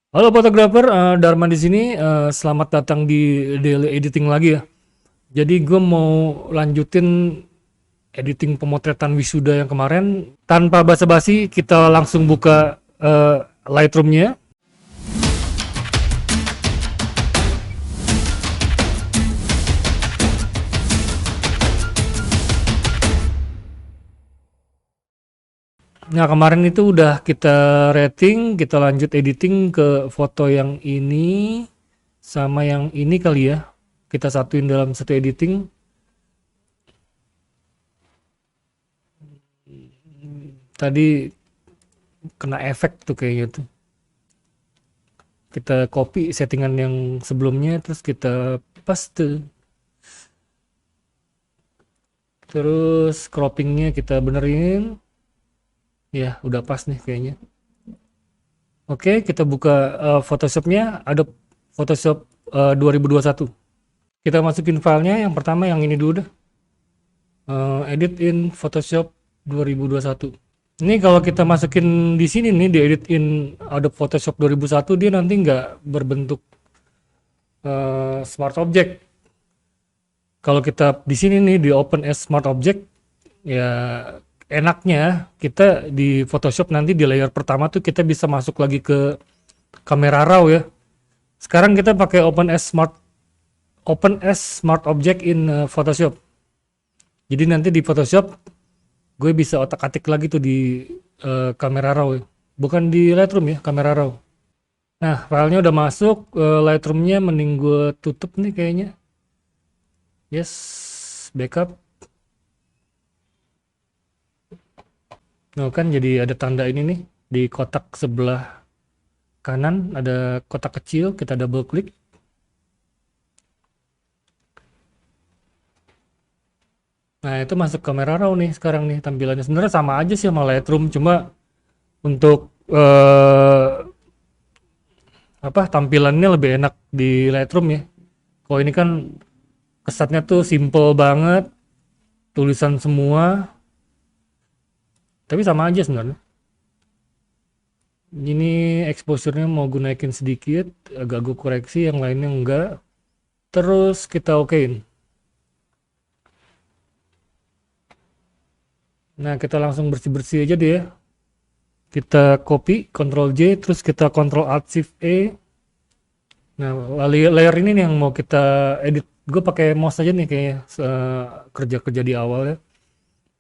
Halo fotografer, Dharma di sini. Selamat datang di daily editing lagi ya. Jadi gue mau lanjutin editing pemotretan wisuda yang kemarin. Tanpa basa-basi, kita langsung buka Lightroom-nya. Nah kemarin itu udah kita rating, kita lanjut editing ke foto yang ini sama yang ini kali ya. Kita satuin dalam satu editing. Tadi kena efek tuh kayaknya tuh. Kita copy settingan yang sebelumnya terus kita paste, terus croppingnya kita benerin. Ya udah pas nih kayaknya. Oke, kita buka Photoshopnya, Adobe Photoshop 2021. Kita masukin filenya, yang pertama yang ini dulu dah. Edit in Photoshop 2021. Ini kalau kita masukin di sini nih, di edit in Adobe Photoshop 2001, dia nanti nggak berbentuk smart object. Kalau kita di sini nih di open as smart object, ya enaknya kita di Photoshop nanti di layer pertama tuh kita bisa masuk lagi ke kamera raw ya. Sekarang kita pakai open as smart object in Photoshop. Jadi nanti di Photoshop gue bisa otak-atik lagi tuh di kamera raw ya. Bukan di Lightroom ya, kamera raw. Nah, filenya udah masuk, Lightroom-nya mending gue tutup nih kayaknya. Yes, backup. Nah, kan jadi ada tanda ini nih di kotak sebelah kanan ada kotak kecil, kita double klik. Nah, itu masuk kamera raw nih sekarang nih tampilannya. Sebenarnya sama aja sih sama Lightroom, cuma untuk apa tampilannya lebih enak di Lightroom ya. Kalau ini kan kesannya tuh simple banget, tulisan semua, tapi sama aja sebenarnya. Ini exposure-nya mau gue naikin sedikit, agak gue koreksi, yang lainnya enggak. Terus kita okein. Nah, kita langsung bersih-bersih aja deh ya. Kita copy, Ctrl J, terus kita Ctrl Alt Shift E. Nah, layer ini nih yang mau kita edit. Gue pakai mouse aja nih kayak kerja-kerja di awal ya.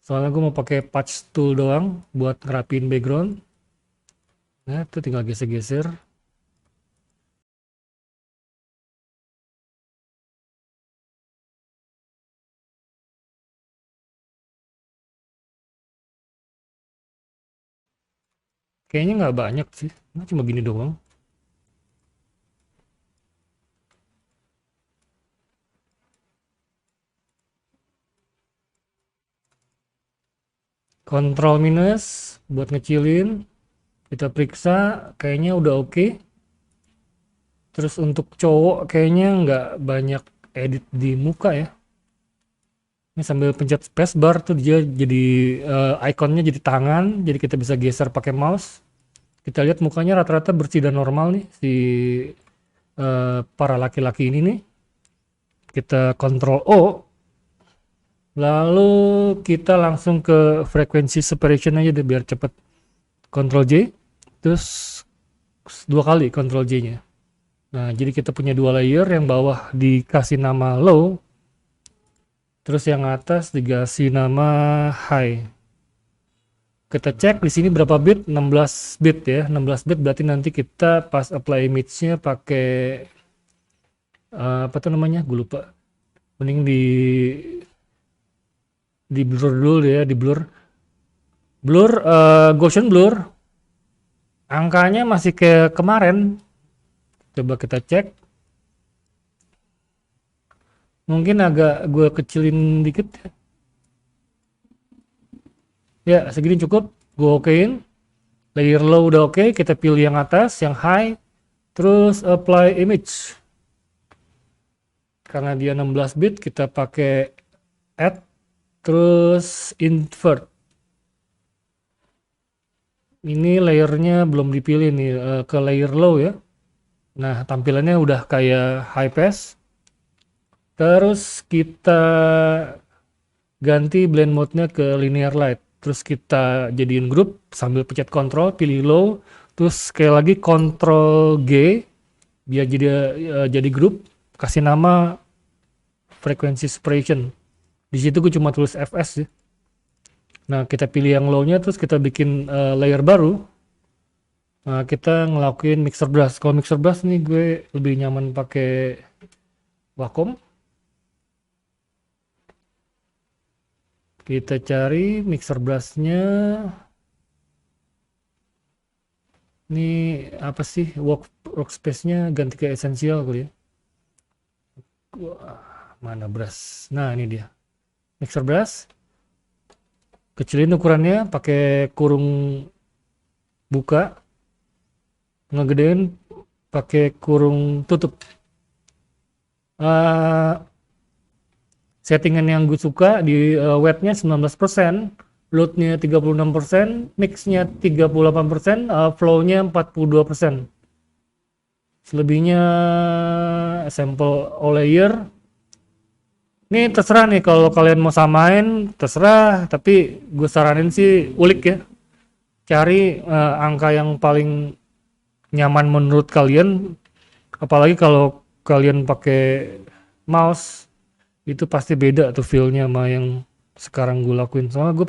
Soalnya gue mau pakai patch tool doang buat ngerapiin background. Nah, itu tinggal geser-geser. Kayaknya nggak banyak sih. Nah, cuma gini doang. Ctrl minus buat ngecilin. Kita periksa, kayaknya udah oke. Terus untuk cowok kayaknya nggak banyak edit di muka ya. Ini sambil pencet spacebar tuh dia jadi ikonnya jadi tangan, jadi kita bisa geser pakai mouse. Kita lihat mukanya rata-rata bersih dan normal nih si para laki-laki ini nih. Kita Ctrl O, lalu kita langsung ke frekuensi separation aja deh biar cepet. Ctrl J, terus dua kali Ctrl J-nya. Nah, jadi kita punya dua layer, yang bawah dikasih nama low, terus yang atas dikasih nama high. Kita cek di sini berapa bit, 16 bit ya. 16 bit berarti nanti kita pas apply image-nya pakai apa tuh namanya? Gue lupa. Mending di blur dulu ya, di blur. Blur Gaussian blur. Angkanya masih ke kemarin. Coba kita cek. Mungkin agak gue kecilin dikit. Ya, segini cukup. Gue okein. Layer low udah oke, kita pilih yang atas, yang high. Terus apply image. Karena dia 16 bit, kita pakai add. Terus invert. Ini layernya belum dipilih nih, ke layer low ya. Nah, tampilannya udah kayak high pass. Terus kita ganti blend mode-nya ke linear light. Terus kita jadiin grup sambil pencet Ctrl, pilih low. Terus sekali lagi Ctrl G biar jadi grup. Kasih nama frequency separation. Di situ gue cuma tulis fs ya. Nah, kita pilih yang low-nya terus kita bikin layer baru. Nah, kita ngelakuin mixer brush. Kalau mixer brush nih gue lebih nyaman pakai Wacom. Kita cari mixer brush-nya. Ini apa sih workspace-nya ganti ke essential kali ya. Wah, mana brush? Nah, ini dia. Mixer brush. Kecilin ukurannya pakai kurung buka. Ngegedein pakai kurung tutup. Uh, Settingan yang gue suka di weight-nya 19%, load-nya 36%, mix-nya 38%, flow-nya 42%. Selebihnya sampel all layer. Ini terserah nih kalau kalian mau samain, terserah, tapi gue saranin sih ulik ya. Cari angka yang paling nyaman menurut kalian, apalagi kalau kalian pakai mouse itu pasti beda tuh feel-nya sama yang sekarang gue lakuin. Soalnya gue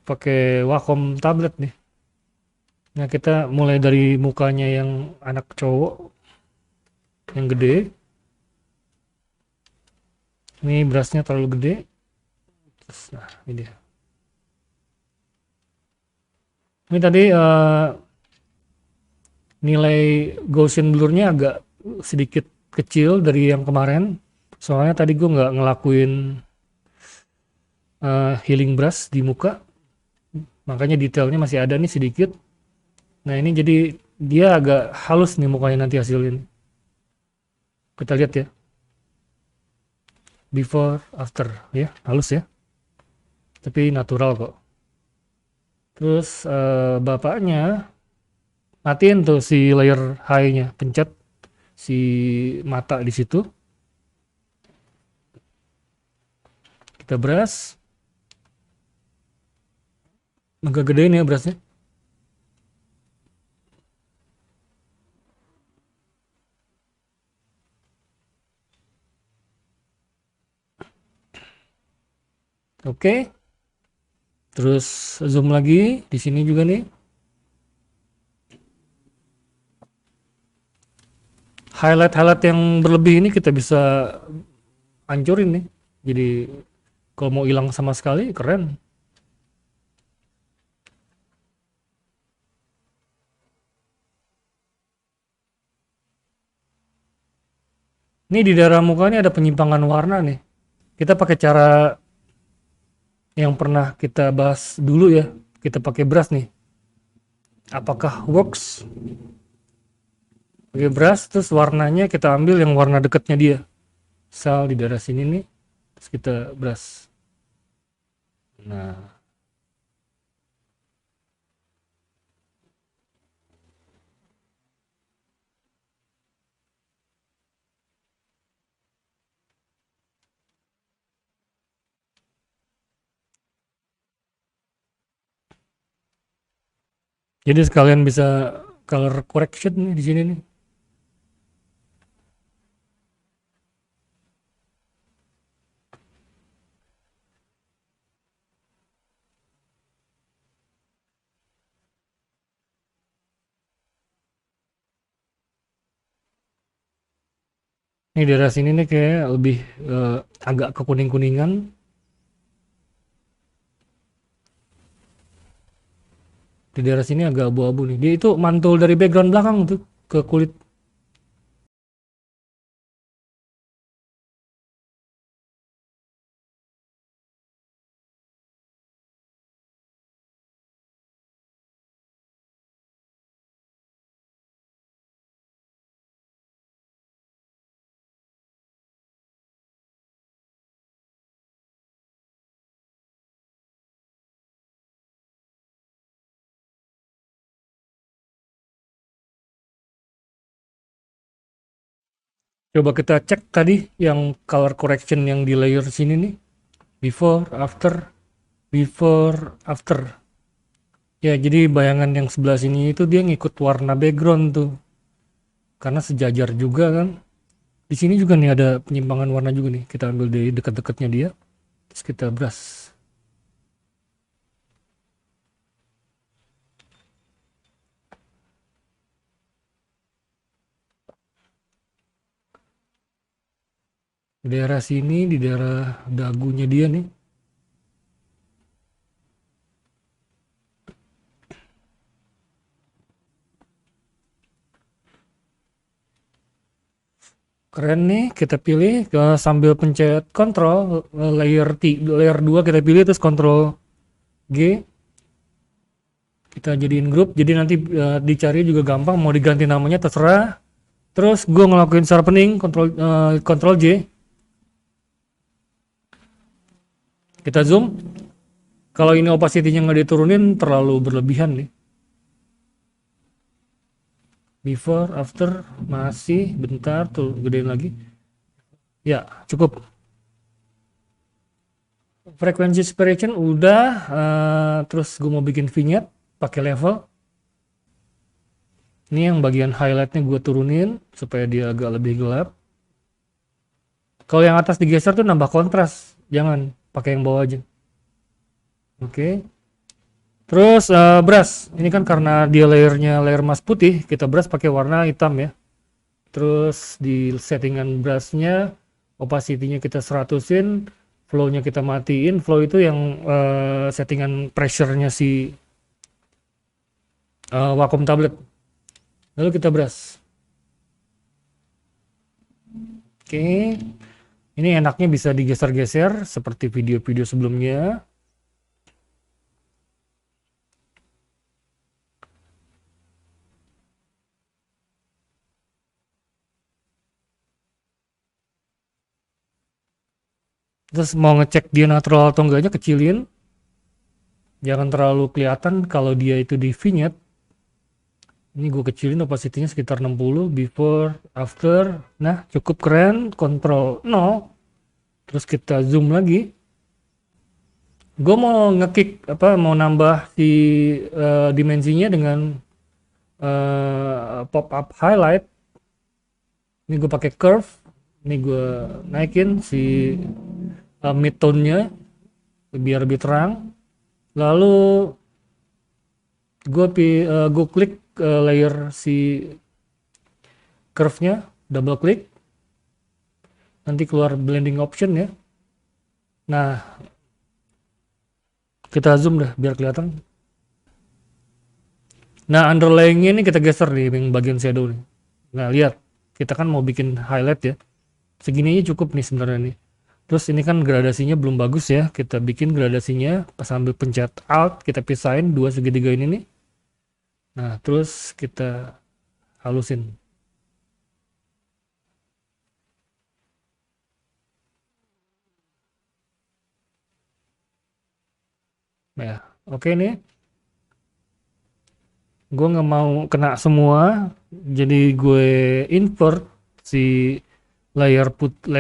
pakai Wacom tablet nih. Nah, kita mulai dari mukanya yang anak cowok yang gede. Ini brushnya terlalu gede. Terus, nah, ini dia. Ini tadi nilai Gaussian blur-nya agak sedikit kecil dari yang kemarin. Soalnya tadi gue nggak ngelakuin healing brush di muka. Makanya detailnya masih ada nih sedikit. Nah, ini jadi dia agak halus nih mukanya nanti hasilin. Kita lihat ya. Before, after. Ya, halus ya. Tapi natural kok. Terus bapaknya matiin tuh si layer high-nya. Pencet si mata di situ. Kita brush. Agak gedein ya brushnya. Oke. Terus zoom lagi di sini juga nih. Highlight-highlight yang berlebih ini kita bisa hancurin nih. Jadi kalau mau hilang sama sekali keren. Ini di daerah muka ini ada penyimpangan warna nih. Kita pakai cara yang pernah kita bahas dulu ya. Kita pakai brush nih. Apakah works? Pakai brush terus warnanya kita ambil yang warna dekatnya dia. Misal di daerah sini nih. Terus kita brush. Nah, jadi sekalian bisa color correction nih di sini nih. Ini daerah sini nih kayak lebih agak ke kuning-kuningan. Di daerah sini agak abu-abu nih. Dia itu mantul dari background belakang tuh ke kulit. Coba kita cek tadi yang color correction yang di layer sini nih. Before, after, before, after. Ya, jadi bayangan yang sebelah sini itu dia ngikut warna background tuh. Karena sejajar juga kan. Di sini juga nih ada penyimpangan warna juga nih. Kita ambil dari dekat-dekatnya dia. Terus kita brush. Di daerah sini, di daerah dagunya dia nih. Keren nih, kita pilih sambil pencet Ctrl layer 2 kita pilih, terus Ctrl G. Kita jadiin grup, jadi nanti dicari juga gampang, mau diganti namanya terserah. Terus gue ngelakuin sharpening, Ctrl J. Kita zoom. Kalau ini opacity-nya nggak diturunin terlalu berlebihan nih. Before, after, masih bentar tuh, gedein lagi. Ya, cukup. Frekuensi separation udah. Terus gue mau bikin vignette pakai level. Ini yang bagian highlightnya gue turunin supaya dia agak lebih gelap. Kalau yang atas digeser tuh nambah kontras, jangan pakai yang bawah aja. Oke. Terus brush, ini kan karena dia layernya layer emas putih, kita brush pakai warna hitam ya. Terus di settingan brushnya, opacity-nya kita 100-in, flow-nya kita matiin. Flow itu yang settingan pressure-nya si Wacom tablet. Lalu kita brush. Oke. Ini enaknya bisa digeser-geser seperti video-video sebelumnya. Terus mau ngecek dia natural atau enggaknya, kecilin. Jangan terlalu kelihatan kalau dia itu di vignette. Ini gue kecilin opacity-nya sekitar 60, before, after. Nah, cukup keren. Ctrl 0. Terus kita zoom lagi. Gue mau ngekick mau nambah si dimensinya dengan pop up highlight. Ini gue pakai curve. Ini gue naikin si mid-tone-nya biar lebih terang. Lalu gue klik layer si curve-nya, double klik. Nanti keluar blending option ya. Nah, kita zoom dah biar kelihatan. Nah, underlying-nya ini kita geser nih yang bagian shadow nih. Nah, lihat. Kita kan mau bikin highlight ya. Segini aja cukup nih sebenarnya nih. Terus ini kan gradasinya belum bagus ya. Kita bikin gradasinya sambil pencet Alt, kita pisahin dua segitiga ini nih. Nah, terus kita halusin. Nah, oke nih. Gue nggak mau kena semua, jadi gue invert si layer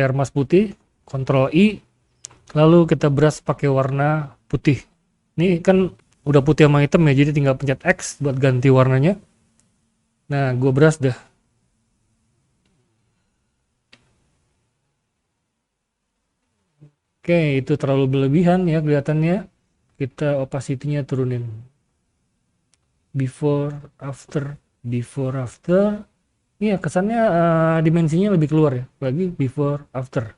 emas putih, Ctrl I, lalu kita brush pakai warna putih. Ini kan udah putih sama hitam ya, jadi tinggal pencet X buat ganti warnanya. Nah, gue brush dah. Oke, itu terlalu berlebihan ya kelihatannya. Kita opacity-nya turunin. Before, after, before, after. Iya, kesannya dimensinya lebih keluar ya. Lagi before, after.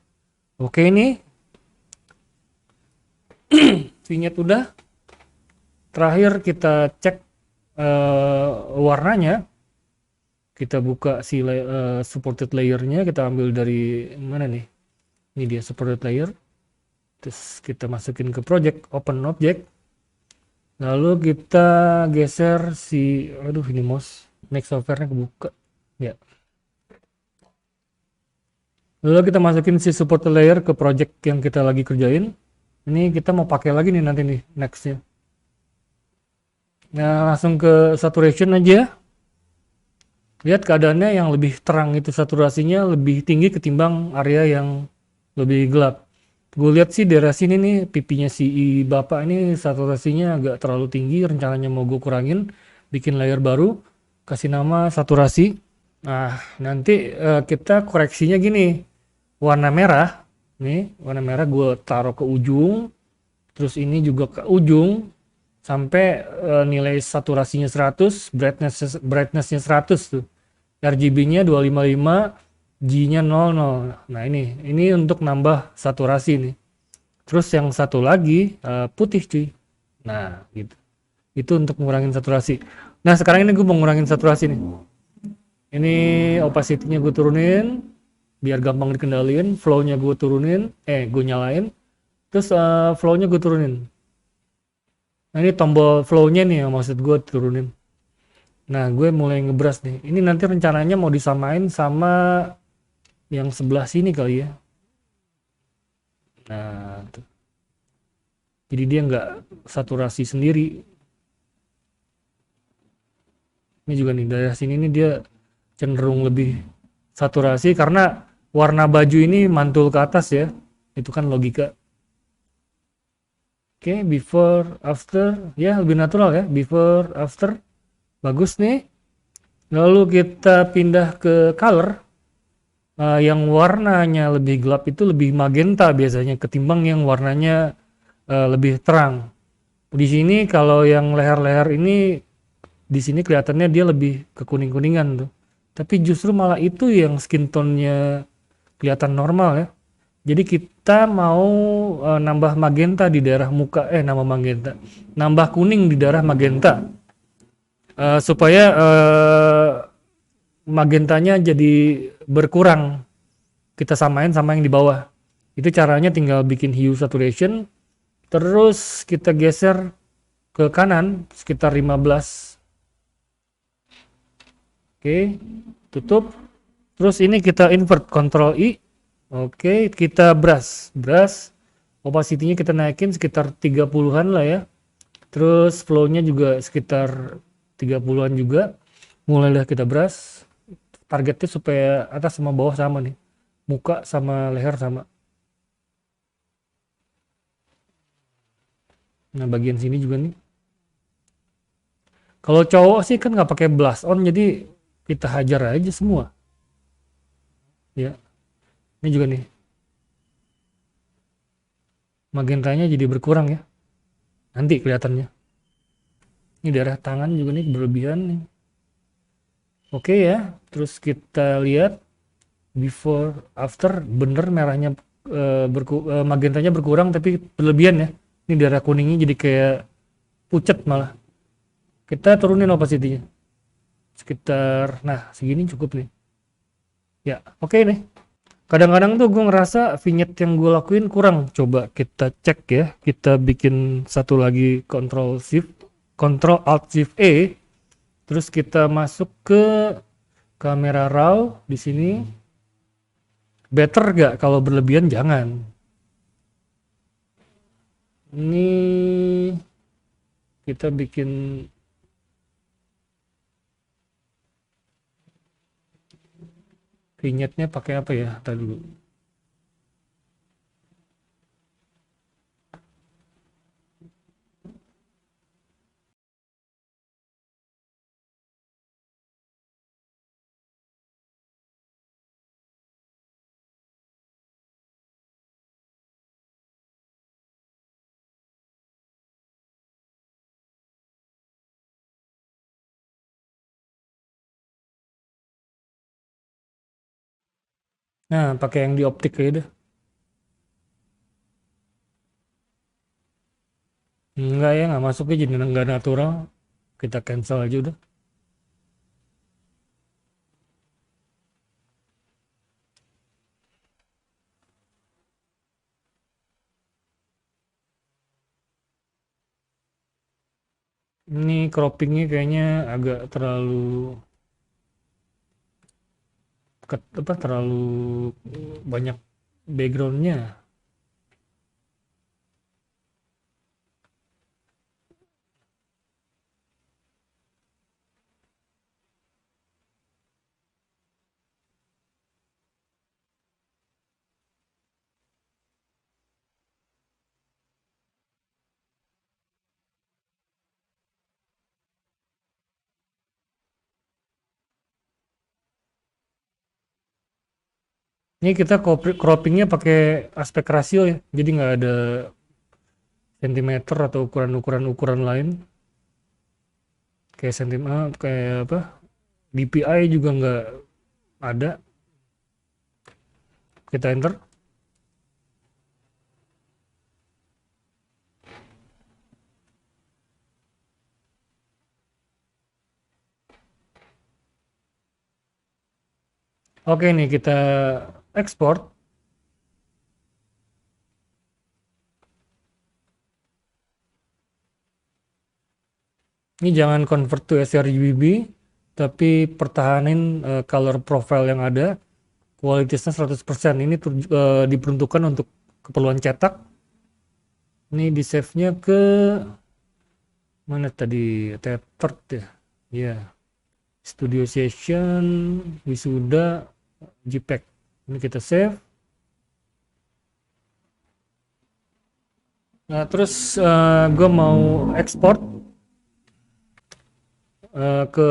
Oke, ini vignette udah. Terakhir kita cek warnanya. Kita buka si supported layernya, kita ambil dari mana nih? Ini dia supported layer. Terus kita masukin ke project, open object. Lalu kita geser si, aduh ini mouse, next software-nya kebuka. Ya. Lalu kita masukin si support layer ke project yang kita lagi kerjain. Ini kita mau pakai lagi nih nanti nih, next-nya. Nah, langsung ke saturation aja. Lihat keadaannya yang lebih terang itu saturasinya lebih tinggi ketimbang area yang lebih gelap. Gue lihat sih daerah sini nih pipinya si bapak ini saturasinya agak terlalu tinggi. Rencananya mau gue kurangin, bikin layer baru, kasih nama saturasi. Nah nanti kita koreksinya gini, warna merah, nih warna merah gue taruh ke ujung, terus ini juga ke ujung, sampai nilai saturasinya 100, brightnessnya 100 tuh. RGB-nya 255, G-nya 00. Nah ini untuk nambah saturasi nih. Terus yang satu lagi putih cuy. Nah gitu. Itu untuk ngurangin saturasi. Nah sekarang ini gue mau ngurangin saturasi nih. Ini opacity-nya gue turunin biar gampang dikendalin. Flow-nya gue turunin, gue nyalain. Terus flow-nya gue turunin. Nah ini tombol flow-nya nih yang maksud gue turunin. Nah gue mulai ngebras nih. Ini nanti rencananya mau disamain sama yang sebelah sini kali ya. Nah tuh. Jadi dia nggak saturasi sendiri. Ini juga nih daerah sini nih dia cenderung lebih saturasi karena warna baju ini mantul ke atas ya. Itu kan logika. Oke, before, after, ya lebih natural ya. Before, after, bagus nih. Lalu kita pindah ke color. Yang warnanya lebih gelap itu lebih magenta biasanya ketimbang yang warnanya lebih terang. Di sini kalau yang leher-leher ini di sini kelihatannya dia lebih ke kuning-kuningan tuh. Tapi justru malah itu yang skin tone-nya kelihatan normal ya. Jadi kita mau nambah magenta di daerah muka, nama magenta. Nambah kuning di daerah magenta. Supaya magentanya jadi berkurang. Kita samain sama yang di bawah. Itu caranya tinggal bikin hue saturation. Terus kita geser ke kanan sekitar 15. Oke, tutup. Terus ini kita invert, Ctrl I. Oke, kita brush. Opacity-nya kita naikin sekitar 30-an lah ya. Terus flow-nya juga sekitar 30-an juga. Mulailah kita brush. Targetnya supaya atas sama bawah sama nih. Muka sama leher sama. Nah, bagian sini juga nih. Kalau cowok sih kan nggak pakai blush on, jadi kita hajar aja semua. Ya, ini juga nih. Magentanya jadi berkurang ya. Nanti kelihatannya. Ini daerah tangan juga nih berlebihan nih. Oke ya, terus kita lihat before after bener merahnya magentanya berkurang tapi berlebihan ya. Ini daerah kuningnya jadi kayak pucat malah. Kita turunin opacity-nya. Sekitar nah segini cukup nih. Ya, oke nih. Kadang-kadang tuh gue ngerasa vignette yang gue lakuin kurang. Coba kita cek ya. Kita bikin satu lagi Ctrl Alt Shift E. Terus kita masuk ke kamera raw di sini. Better gak kalau berlebihan? Jangan. Ini kita bikin vignette-nya pakai apa ya? Tadi dulu. Nah, pakai yang di optik aja deh. Enggak ya, nggak masuknya jadi nggak natural. Kita cancel aja udah. Ini croppingnya kayaknya agak terlalu terlalu banyak backgroundnya. Ini kita croppingnya pakai aspek rasio ya, jadi nggak ada sentimeter atau ukuran-ukuran lain kayak sentimeter kayak apa DPI juga nggak ada. Kita enter. Oke nih kita ekspor. Ini jangan convert to sRGB, tapi pertahanin color profile yang ada, kualitasnya 100%. Ini diperuntukkan untuk keperluan cetak. Ini di save-nya ke mana tadi? Tethered ya. Ya, Studio Session, Wisuda, JPEG. Ini kita save. Nah, terus gue mau export ke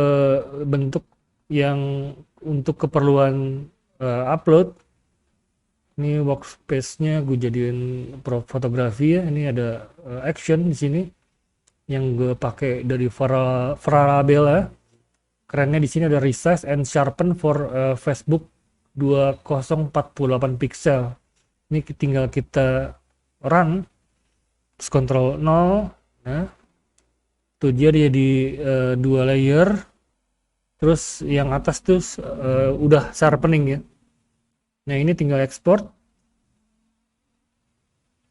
bentuk yang untuk keperluan upload. Ini workspace-nya gue jadiin fotografi ya. Ini ada action di sini yang gue pakai dari Farabella. Kerennya di sini ada resize and sharpen for Facebook 2048 pixel. Ini tinggal kita run, terus Ctrl 0. Nah, tuh dia jadi dua layer. Terus yang atas tuh udah sharpening ya. Nah ini tinggal export.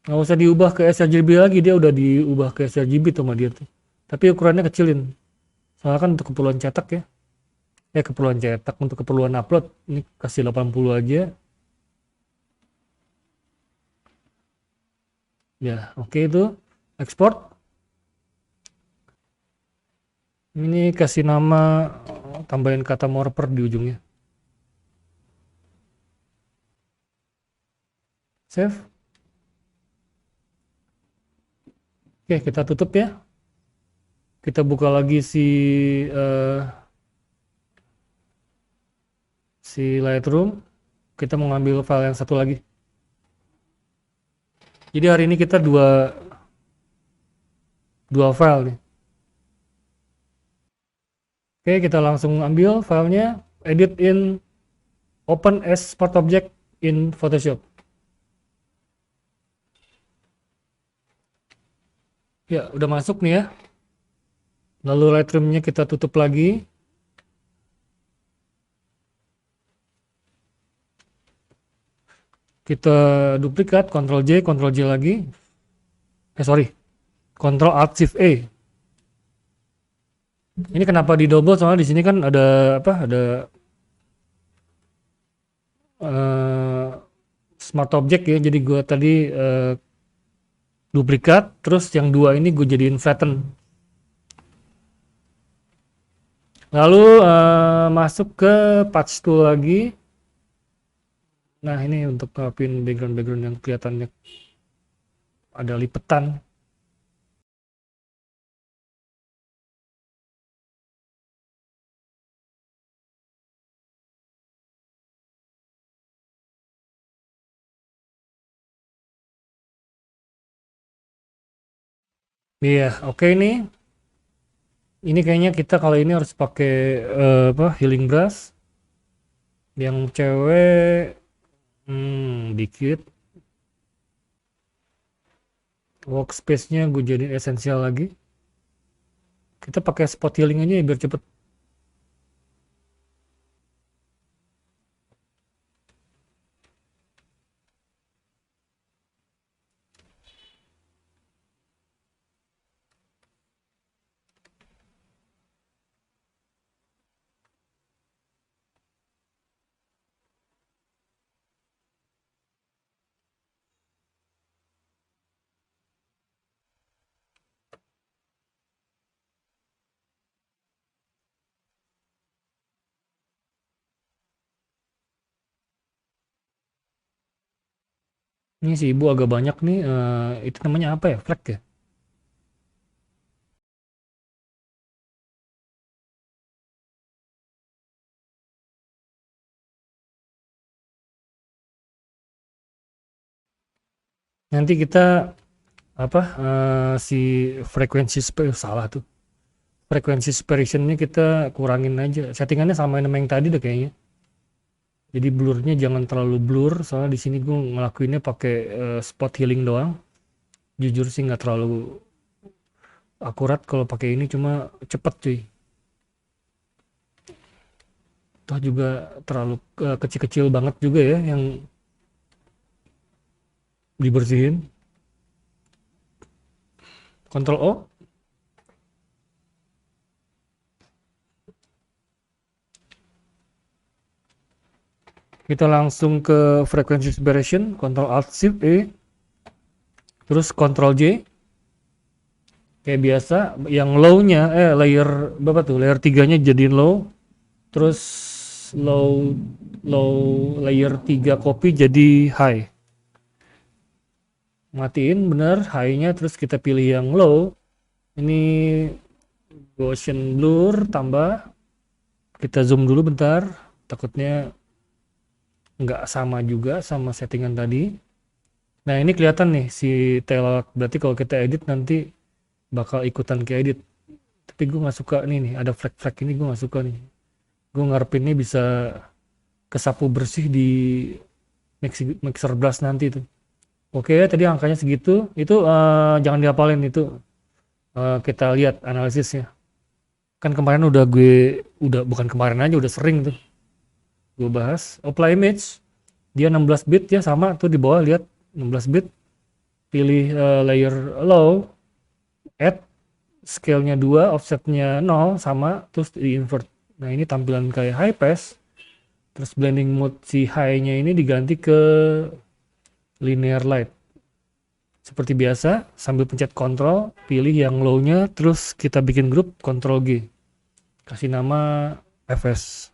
Nggak usah diubah ke sRGB lagi, dia udah diubah ke sRGB tuh sama dia tuh. Tapi ukurannya kecilin. Soalnya kan untuk keperluan cetak ya. Keperluan cetak, untuk keperluan upload ini kasih 80 aja. Ya, oke itu export. Ini kasih nama, tambahin kata morpher di ujungnya. Save. Oke, kita tutup ya. Kita buka lagi si Lightroom. Kita mau ngambil file yang satu lagi. Jadi hari ini kita dua file nih. Oke, kita langsung ambil filenya, edit in open as Smart Object in Photoshop. Ya, udah masuk nih ya. Lalu Lightroom-nya kita tutup lagi. Kita duplikat, Ctrl J, Ctrl J lagi. Sorry, Ctrl Alt Shift E. Ini kenapa di double? Soalnya di sini kan ada apa? Ada Smart Object ya. Jadi gue tadi duplikat, terus yang dua ini gue jadiin flatten. Lalu masuk ke patch tool lagi. Nah ini untuk ngapin background yang kelihatannya ada lipetan. Iya, oke nih. Ini kayaknya kita kali ini harus pakai apa? Healing brush. Yang cewek dikit. Workspace-nya gue jadiin esensial lagi. Kita pakai spot healing aja ya biar cepet. Ini si ibu agak banyak nih. Itu namanya apa ya? Flag ya? Nanti kita apa si salah tuh. Frekuensi separationnya kita kurangin aja. Settingannya sama yang tadi deh kayaknya. Jadi blurnya jangan terlalu blur. Soalnya di sini gue ngelakuinnya pakai spot healing doang. Jujur sih nggak terlalu akurat kalau pakai ini, cuma cepet cuy. Toh juga terlalu kecil-kecil banget juga ya yang dibersihin. Ctrl O. Kita langsung ke frequency separation. Ctrl Alt Shift E. Terus Ctrl J. Kayak biasa. Yang low-nya layer berapa tuh? Layer 3-nya jadiin low. Terus low low layer 3 copy jadi high. Matiin bener high-nya, terus kita pilih yang low. Ini Gaussian blur tambah. Kita zoom dulu bentar, takutnya nggak sama juga sama settingan tadi. Nah ini kelihatan nih si tail, berarti kalau kita edit nanti bakal ikutan ke edit. Tapi gue nggak suka nih ada flag ini, gue nggak suka nih. Gue ngarepin ini bisa kesapu bersih di mixer blast nanti tuh. Oke, tadi angkanya segitu. Itu jangan dihafalin itu. Kita lihat analisisnya. Kan kemarin udah bukan kemarin aja, udah sering tuh gue bahas. Apply image, dia 16 bit ya, sama tuh di bawah lihat 16 bit. Pilih layer low, add scale-nya 2, offset-nya 0 sama, terus di invert. Nah ini tampilan kayak high pass. Terus blending mode si high-nya ini diganti ke linear light. Seperti biasa, sambil pencet Ctrl, pilih yang low-nya, terus kita bikin grup, Ctrl G. Kasih nama FS.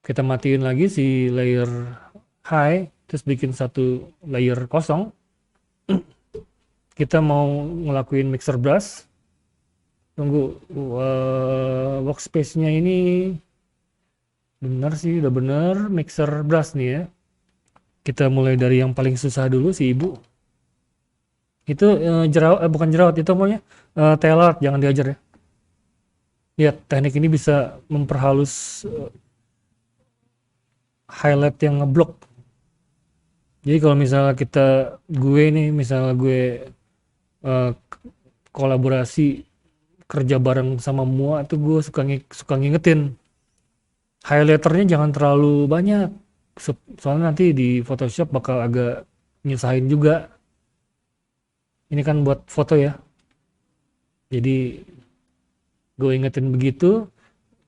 Kita matiin lagi si layer high, terus bikin satu layer kosong. Kita mau ngelakuin mixer brush. Tunggu, workspace-nya ini bener sih, udah bener mixer brush nih ya. Kita mulai dari yang paling susah dulu, si ibu. Itu bukan jerawat, itu namanya tail art, jangan diajar ya. Lihat, teknik ini bisa memperhalus highlight yang ngeblok. Jadi kalau misalnya misalnya gue uh, kolaborasi kerja bareng sama Mua, tuh gue suka ngingetin highlighternya jangan terlalu banyak. Soalnya nanti di Photoshop bakal agak nyusahin juga. Ini kan buat foto ya. Jadi gue ingetin begitu.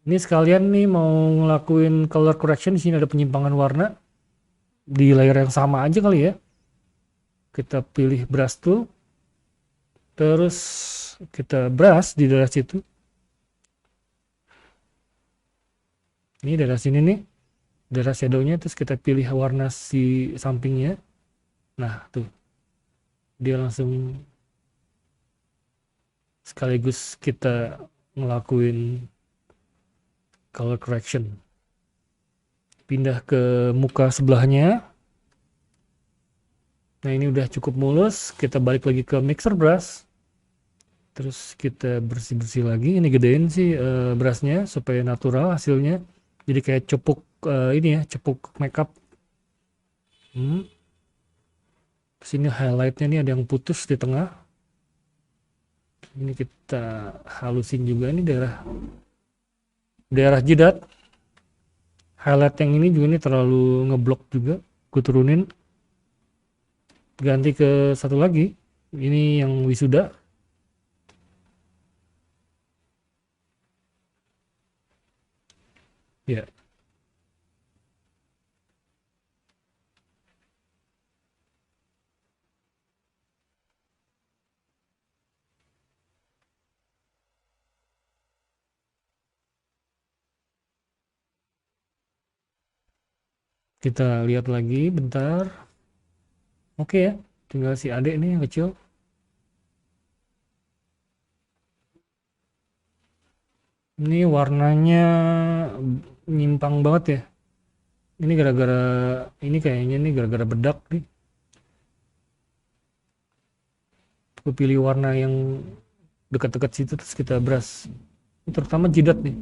Ini sekalian nih mau ngelakuin color correction, di sini ada penyimpangan warna di layer yang sama aja kali ya. Kita pilih brush tool, terus kita brush di daerah situ. Ini daerah sini nih, daerah shadownya, terus kita pilih warna si sampingnya. Nah tuh, dia langsung sekaligus kita ngelakuin color correction. Pindah ke muka sebelahnya. Nah ini udah cukup mulus, kita balik lagi ke mixer brush. Terus kita bersih-bersih lagi, ini gedein sih brushnya supaya natural hasilnya. Jadi kayak cepuk ini ya, cepuk makeup. Sini highlightnya nih ada yang putus di tengah. Ini kita halusin juga, ini daerah jidat. Highlight yang ini juga ini terlalu ngeblok juga, gue turunin. Ganti ke satu lagi, ini yang wisuda. Ya. Kita lihat lagi bentar. Oke ya, tinggal si adek nih yang kecil. Ini warnanya nyimpang banget ya. Ini gara-gara ini kayaknya nih gara-gara bedak nih. Aku pilih warna yang dekat-dekat situ terus kita brush. Terutama jidat nih.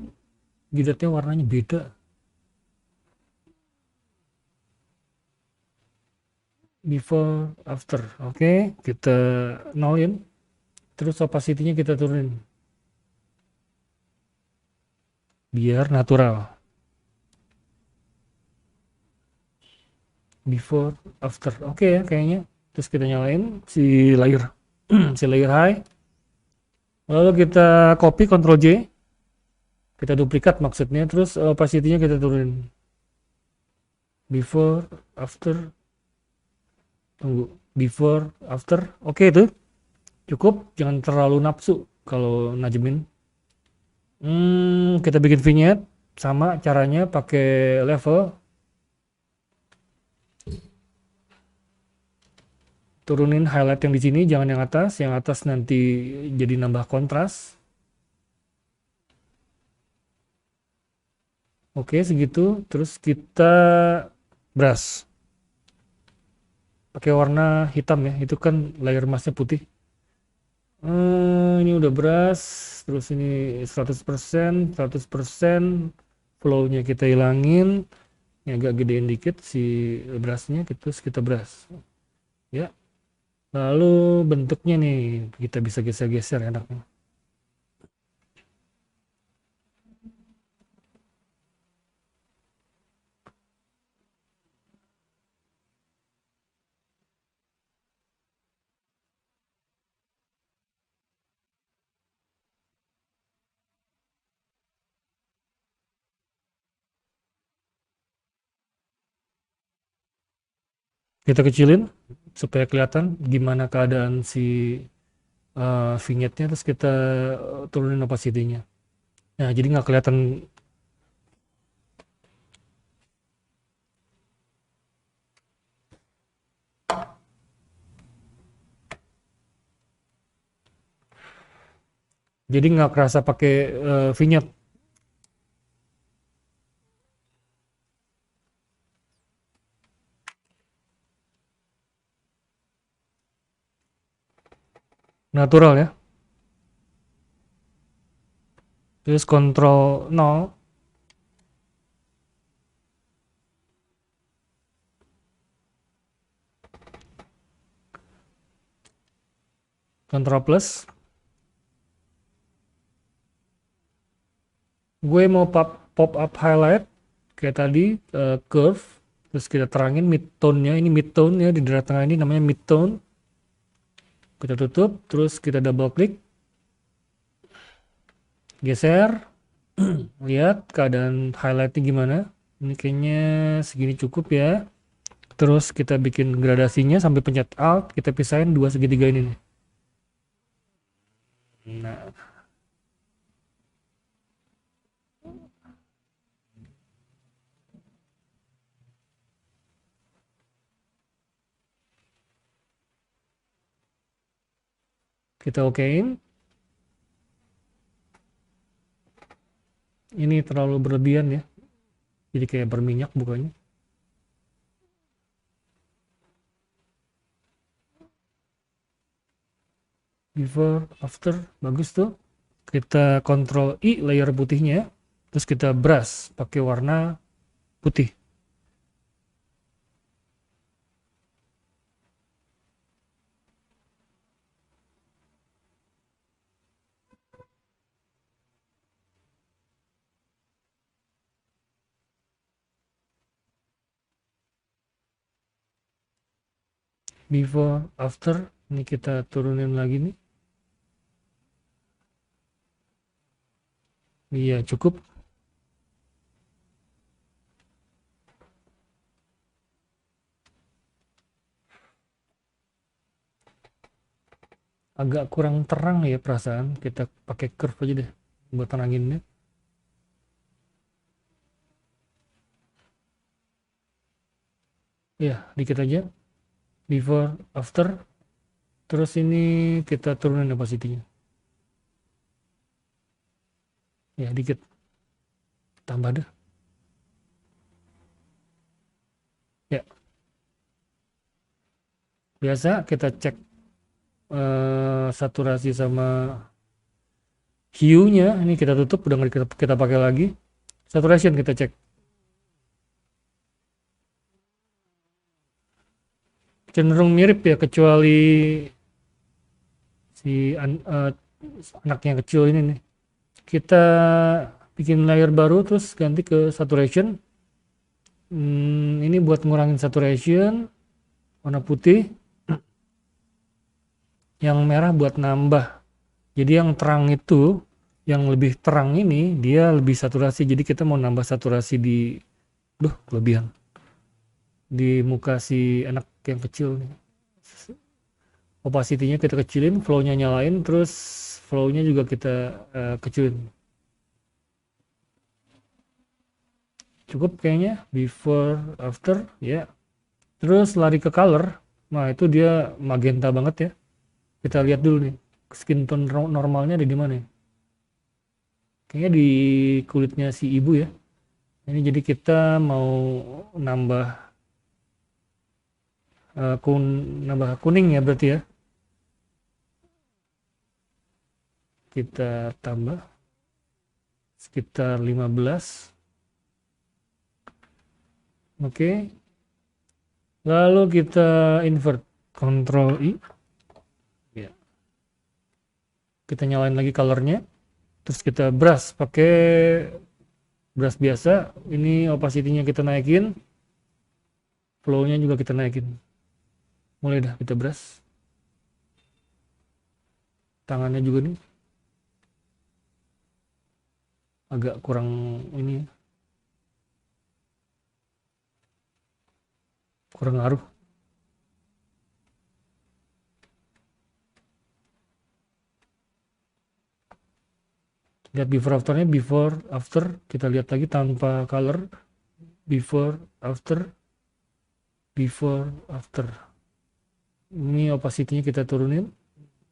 Jidatnya warnanya beda. Before, after. Oke, kita nolin. Terus opacity-nya kita turunin. Biar natural. Before, after. Oke ya kayaknya. Terus kita nyalain si layer. Si layer high. Lalu kita copy Ctrl J. Kita duplikat maksudnya. Terus opacity-nya kita turunin. Before, after. Tunggu. Before, after. Oke itu. Cukup. Jangan terlalu nafsu kalau najemin. Kita bikin vignette. Sama caranya pakai level. Turunin highlight yang di sini, jangan yang atas. Yang atas nanti jadi nambah kontras. Oke, segitu. Terus kita brush. Pakai warna hitam ya. Itu kan layer masknya putih. Ini udah brush. Terus ini 100%, 100%. Flow-nya kita hilangin. Ini agak gedein dikit si brushnya. Terus kita brush. Ya. Lalu bentuknya nih kita bisa geser-geser enaknya. Kita kecilin supaya kelihatan gimana keadaan si vignette-nya, terus kita turunin opacity-nya. Nah, jadi nggak kelihatan. Jadi nggak kerasa pakai vignette. Natural ya. Terus Ctrl 0. Ctrl plus. Gue mau pop up highlight kayak tadi, curve. Terus kita terangin mid-tone-nya. Ini mid-tone ya, di daerah tengah ini namanya mid-tone. Kita tutup, terus kita double klik. Geser. Lihat keadaan highlightnya gimana. Ini kayaknya segini cukup ya. Terus kita bikin gradasinya sampai pencet Alt, kita pisahin dua segitiga ini nih. Nah, kita okein. Ini terlalu berlebihan ya. Jadi kayak berminyak bukannya. Before, after, bagus tuh. Kita Ctrl I layer putihnya, terus kita brush pakai warna putih. Before, after, ini kita turunin lagi nih. Iya, cukup. Agak kurang terang ya perasaan. Kita pakai curve aja deh buat teranginnya. Ya, dikit aja. Before, after. Terus ini kita turunin opacity-nya. Ya, dikit. Tambah deh. Biasa kita cek saturasi sama hue-nya. Ini kita tutup, udah nggak kita pakai lagi. Saturation kita cek. Cenderung mirip ya, kecuali si anak yang kecil ini nih. Kita bikin layer baru terus ganti ke saturation. Ini buat ngurangin saturation, warna putih. Yang merah buat nambah. Jadi yang terang itu, yang lebih terang ini dia lebih saturasi. Jadi kita mau nambah saturasi di, kelebihan di muka si anak yang kecil nih. Opacity-nya kita kecilin, flow-nya nyalain, terus flow-nya juga kita kecilin. Cukup kayaknya, before, after, ya. Terus lari ke color, nah itu dia magenta banget ya. Kita lihat dulu nih, skin tone normalnya ada di mana ya? Kayaknya di kulitnya si ibu ya. Ini jadi kita mau nambah kuning ya berarti ya. Kita tambah sekitar 15. Oke. Lalu kita invert, Ctrl I. Ya. Kita nyalain lagi colornya. Terus kita brush pakai brush biasa. Ini opacity-nya kita naikin. Flow-nya juga kita naikin. Mulai dah kita brush. Tangannya juga nih. Agak kurang ini. Kurang ngaruh. Lihat before afternya, before after kita lihat lagi tanpa color, before after, before after. Ini opacity-nya kita turunin.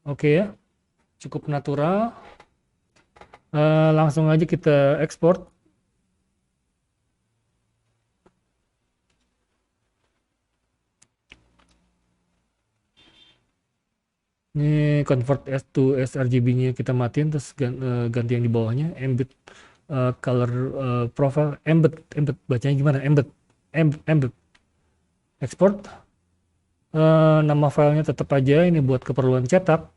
Oke ya, cukup natural. Langsung aja kita export. Ini convert S to sRGB-nya kita matiin, terus ganti yang di bawahnya, embed color profile, embed bacanya gimana? Embed export. Nama filenya tetap aja, ini buat keperluan cetak.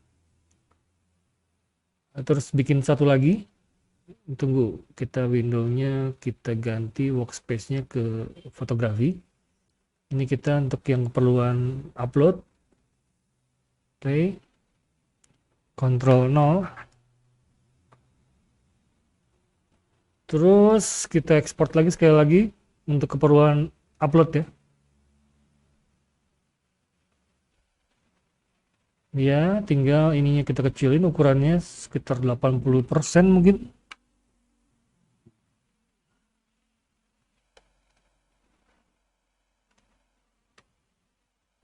Terus bikin satu lagi, tunggu, kita window-nya kita ganti workspace-nya ke fotografi. Ini kita untuk yang keperluan upload, play, Ctrl 0. Terus kita ekspor lagi sekali lagi untuk keperluan upload ya. Ya, tinggal ininya kita kecilin, ukurannya sekitar 80% mungkin.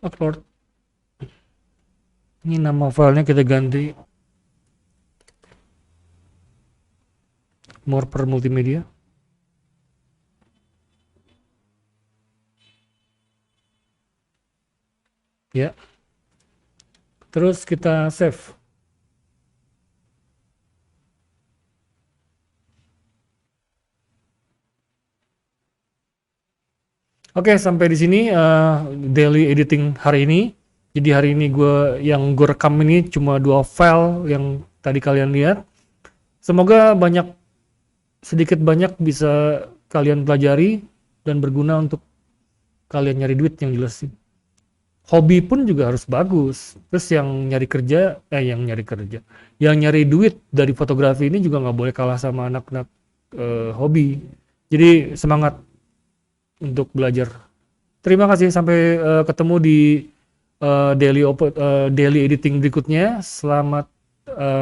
Upload. Ini nama filenya kita ganti more per multimedia. Ya. Terus kita save. Oke, sampai di sini daily editing hari ini. Jadi hari ini yang gue rekam ini cuma 2 file yang tadi kalian lihat. Semoga sedikit banyak bisa kalian pelajari dan berguna untuk kalian nyari duit yang jelas sih. Hobi pun juga harus bagus. Terus yang nyari duit dari fotografi ini juga nggak boleh kalah sama anak-anak hobi. Jadi semangat untuk belajar. Terima kasih, sampai ketemu di daily editing berikutnya. Selamat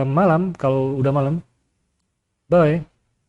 malam kalau udah malam. Bye.